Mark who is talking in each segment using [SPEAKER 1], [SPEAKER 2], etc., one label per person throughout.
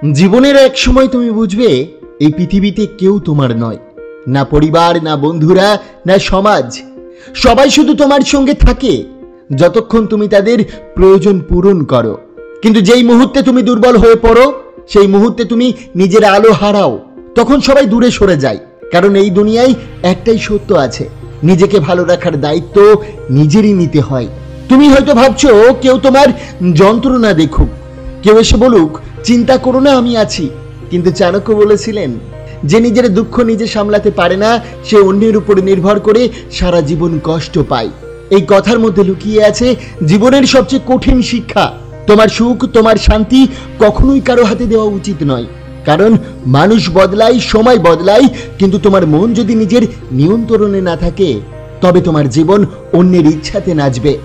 [SPEAKER 1] জীবনের এক সময় তুমি বুঝবে এই পৃথিবীতে কেউ তোমার নয়, না পরিবার, না বন্ধুরা, না সমাজ। সবাই শুধু তোমার সঙ্গে থাকে যতক্ষণ তুমি তাদের প্রয়োজন পূরণ করো। কিন্তু যেই মুহূর্তে তুমি দুর্বল হয়ে পড়ো, সেই মুহূর্তে তুমি নিজের আলো হারাও, তখন সবাই দূরে সরে যায়। কারণ এই দুনিয়ায় একটাই সত্য আছে, নিজেকে ভালো রাখার দায়িত্ব নিজেরই নিতে হয়। তুমি হয়তো ভাবছো কেউ তোমার যন্ত্রণা দেখুক, কেউ এসে বলুক চিন্তা করো না, আমি আছি। কিন্তু চাণক্য বলেছিলেন, যে নিজের দুঃখ নিজে সামলাতে পারে না, সে অন্যের উপরে নির্ভর করে সারা জীবন কষ্ট পায়। এই কথার মধ্যে লুকিয়ে আছে জীবনের সবচেয়ে কঠিন শিক্ষা। তোমার সুখ, তোমার শান্তি কখনোই কারো হাতে দেওয়া উচিত নয়। কারণ মানুষ বদলায়, সময় বদলায়, কিন্তু তোমার মন যদি নিজের নিয়ন্ত্রণে না থাকে, তবে তোমার জীবন অন্যের ইচ্ছাতে নাচবে।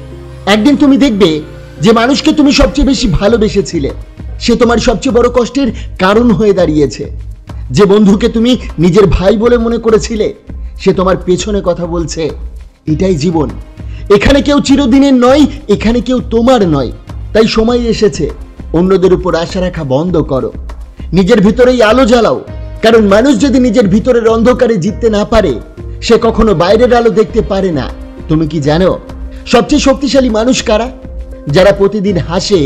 [SPEAKER 1] একদিন তুমি দেখবে যে মানুষকে তুমি সবচেয়ে বেশি ভালোবেসেছিলে, সে তোমার সবচেয়ে বড় কষ্টের কারণ হয়ে দাঁড়িয়েছে। যে বন্ধুকে তুমি নিজের ভাই বলে মনে করেছিলে, সে তোমার পেছনে কথা বলছে। এটাই জীবন। এখানে কেউ চিরদিনের নয়, এখানে কেউ তোমার নয়। তাই সময় এসেছে অন্যদের উপর আশা রাখা বন্ধ করো, নিজের ভিতরেই আলো জ্বালাও। কারণ মানুষ যদি নিজের ভিতরের অন্ধকারে জিততে না পারে, সে কখনো বাইরের আলো দেখতে পারে না। তুমি কি জানো সবচেয়ে শক্তিশালী মানুষ কারা? যারা প্রতিদিন হাসে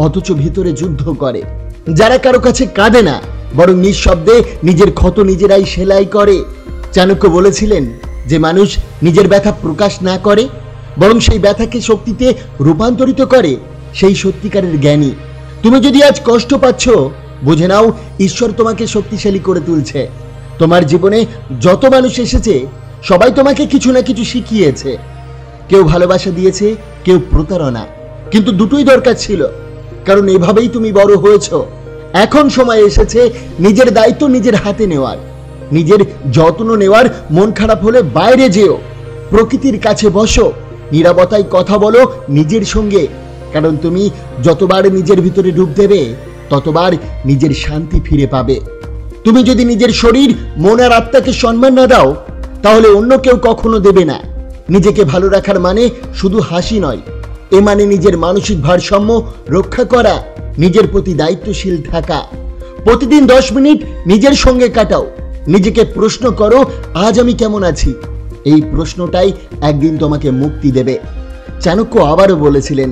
[SPEAKER 1] অথচ ভিতরে যুদ্ধ করে, যারা কারো কাছে কাঁদে না, বরং নিঃশব্দে নিজের ক্ষত নিজেরাই সেলাই করে। চাণক্য বলেছিলেন, যে মানুষ নিজের ব্যথা প্রকাশ না করে, বরং সেই ব্যথাকে শক্তিতে রূপান্তরিত করে, সেই সত্যিকারের জ্ঞানী। তুমি যদি আজ কষ্ট পাচ্ছ, বুঝে নাও ঈশ্বর তোমাকে শক্তিশালী করে তুলছে। তোমার জীবনে যত মানুষ এসেছে, সবাই তোমাকে কিছু না কিছু শিখিয়েছে। কেউ ভালোবাসা দিয়েছে, কেউ প্রতারণা, কিন্তু দুটোই দরকার ছিল। কারণ এভাবেই তুমি বড় হয়েছ। এখন সময় এসেছে নিজের দায়িত্ব নিজের হাতে নেওয়ার, নিজের যত্ন নেওয়ার। মন খারাপ হলে বাইরে যেও, প্রকৃতির কাছে বসো, নীরবতায় কথা বলো নিজের সঙ্গে। কারণ তুমি যতবার নিজের ভিতরে ডুব দেবে, ততবার নিজের শান্তি ফিরে পাবে। তুমি যদি নিজের শরীর, মন আর আত্মাকে সম্মান না দাও, তাহলে অন্য কেউ কখনো দেবে না। নিজেকে ভালো রাখার মানে শুধু হাসি নয়, এ মানে নিজের মানসিক ভারসাম্য রক্ষা করা, নিজের প্রতি দায়িত্বশীল থাকা। প্রতিদিন 10 মিনিট নিজের সঙ্গে কাটাও, নিজেকে প্রশ্ন করো, আজ আমি কেমন আছি? এই প্রশ্নটাই একদিন তোমাকে মুক্তি দেবে। চাণক্য আবারও বলেছিলেন,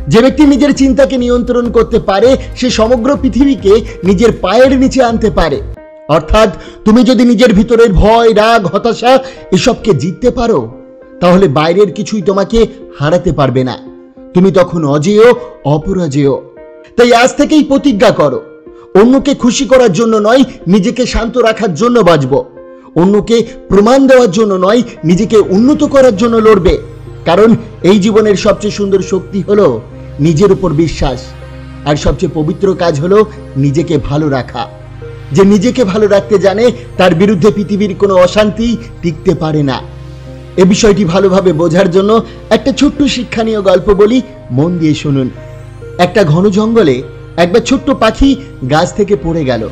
[SPEAKER 1] যে ব্যক্তি নিজের চিন্তাকে নিয়ন্ত্রণ করতে পারে, সে সমগ্র পৃথিবীকে নিজের পায়ের নিচে আনতে পারে। অর্থাৎ তুমি যদি নিজের ভিতরের ভয়, রাগ, হতাশা এসবকে জিততে পারো, তাহলে বাইরের কিছুই তোমাকে হারাতে পারবে না। তুমি তখন অজেয়, অপরাজেয়। তাই আজ থেকেই প্রতিজ্ঞা করো, অন্যকে খুশি করার জন্য নয়, নিজেকে শান্ত রাখার জন্য বাঁচবো। অন্যকে প্রমাণ দেওয়ার জন্য নয়, নিজেকে উন্নত করার জন্য লড়বে। কারণ এই জীবনের সবচেয়ে সুন্দর শক্তি হলো নিজের উপর বিশ্বাস, আর সবচেয়ে পবিত্র কাজ হলো নিজেকে ভালো রাখা। যে নিজেকে ভালো রাখতে জানে, তার বিরুদ্ধে পৃথিবীর কোনো অশান্তি টিকতে পারে না। এ বিষয়টি ভালোভাবে বোঝার জন্য একটা ছোট্ট শিক্ষণীয় গল্প বলি, মন দিয়ে শুনুন। একটা ঘন জঙ্গলে একবার ছোট্ট পাখি গাছ থেকে পড়ে গেল।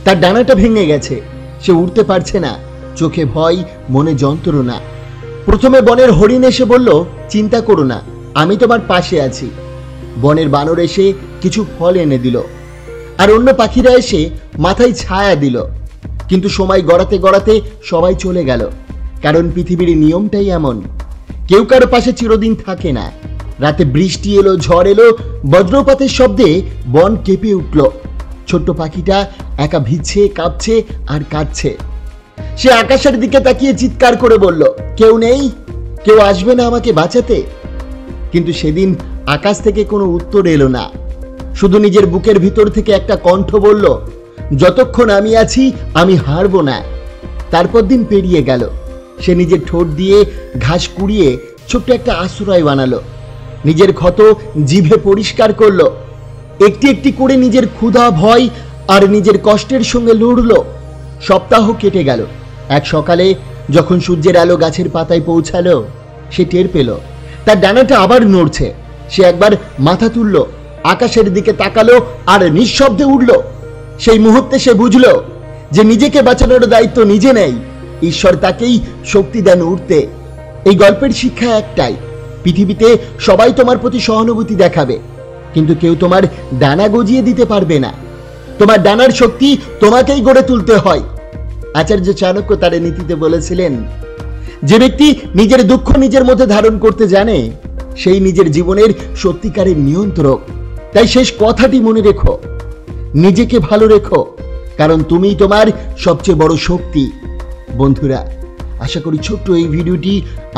[SPEAKER 1] তার ডানাটা ভেঙে গেছে, সে উড়তে পারছে না, চোখে ভয়, মনে যন্ত্রণা। প্রথমে বনের হরিণ এসে বলল, চিন্তা করো না, আমি তোমার পাশে আছি। বনের বানর এসে কিছু ফল এনে দিল, আর অন্য পাখিরা এসে মাথায় ছায়া দিল। কিন্তু সময় গড়াতে গড়াতে সবাই চলে গেল। কারণ পৃথিবীর নিয়মটাই এমন, কেউ কারো পাশে চিরদিন থাকে না। রাতে বৃষ্টি এলো, ঝড় এলো, বজ্রপাতের শব্দে বন কেঁপে উঠল। ছোট্ট পাখিটা একা ভিজছে, কাঁপছে আর কাঁদছে। সে আকাশের দিকে তাকিয়ে চিৎকার করে বলল, কেউ নেই, কেউ আসবে না আমাকে বাঁচাতে? কিন্তু সেদিন আকাশ থেকে কোনো উত্তর এলো না। শুধু নিজের বুকের ভিতর থেকে একটা কণ্ঠ বলল, যতক্ষণ আমি আছি আমি হারবো না। তারপর দিন পেরিয়ে গেল। সে নিজের ঠোঁট দিয়ে ঘাস কুড়িয়ে ছোট্ট একটা আশ্রয় বানালো, নিজের ক্ষত জিভে পরিষ্কার করলো, একটি একটি করে নিজের ক্ষুধা, ভয় আর নিজের কষ্টের সঙ্গে লড়লো। সপ্তাহ কেটে গেল। এক সকালে যখন সূর্যের আলো গাছের পাতায় পৌঁছালো, সে টের পেল তার ডানাটা আবার নড়ছে। সে একবার মাথা তুলল, আকাশের দিকে তাকালো আর নিঃশব্দে উঠল। সেই মুহূর্তে সে বুঝলো যে নিজেকে বাঁচানোর দায়িত্ব নিজে নেই, ঈশ্বর তাকেই শক্তি দেন উঠতে। এই গল্পের শিক্ষা একটাই, পৃথিবীতে সবাই তোমার প্রতি সহানুভূতি দেখাবে, কিন্তু কেউ তোমার ডানা গজিয়ে দিতে পারবে না। তোমার ডানার শক্তি তোমাকেই গড়ে তুলতে হয়। আচার্য চাণক্য তার নীতিতে বলেছিলেন, যে ব্যক্তি নিজের দুঃখ নিজের মধ্যে ধারণ করতে জানে সেই নিজের জীবনের সত্যিকারের নিয়ন্ত্রক। তাই শেষ কথাটি মনে রেখো, নিজেকে ভালো রেখো, কারণ তুমিই তোমার সবচেয়ে বড় শক্তি। বন্ধুরা, আশা করি ছোট্ট এই ভিডিওটি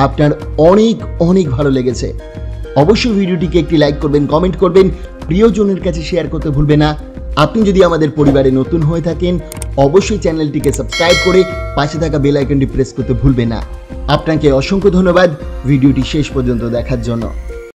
[SPEAKER 1] আপনার অনেক অনেক ভালো লেগেছে। অবশ্যই ভিডিওটিকে একটি লাইক করবেন, কমেন্ট করবেন, প্রিয়জনের কাছে শেয়ার করতে ভুলবেন না। আপনি যদি আমাদের পরিবারে নতুন হয়ে থাকেন অবশ্যই চ্যানেলটিকে সাবস্ক্রাইব করে পাশে থাকা বেল আইকনটি প্রেস করতে ভুলবেন না। আপনাকে অসংখ্য ধন্যবাদ ভিডিওটি শেষ পর্যন্ত দেখার জন্য।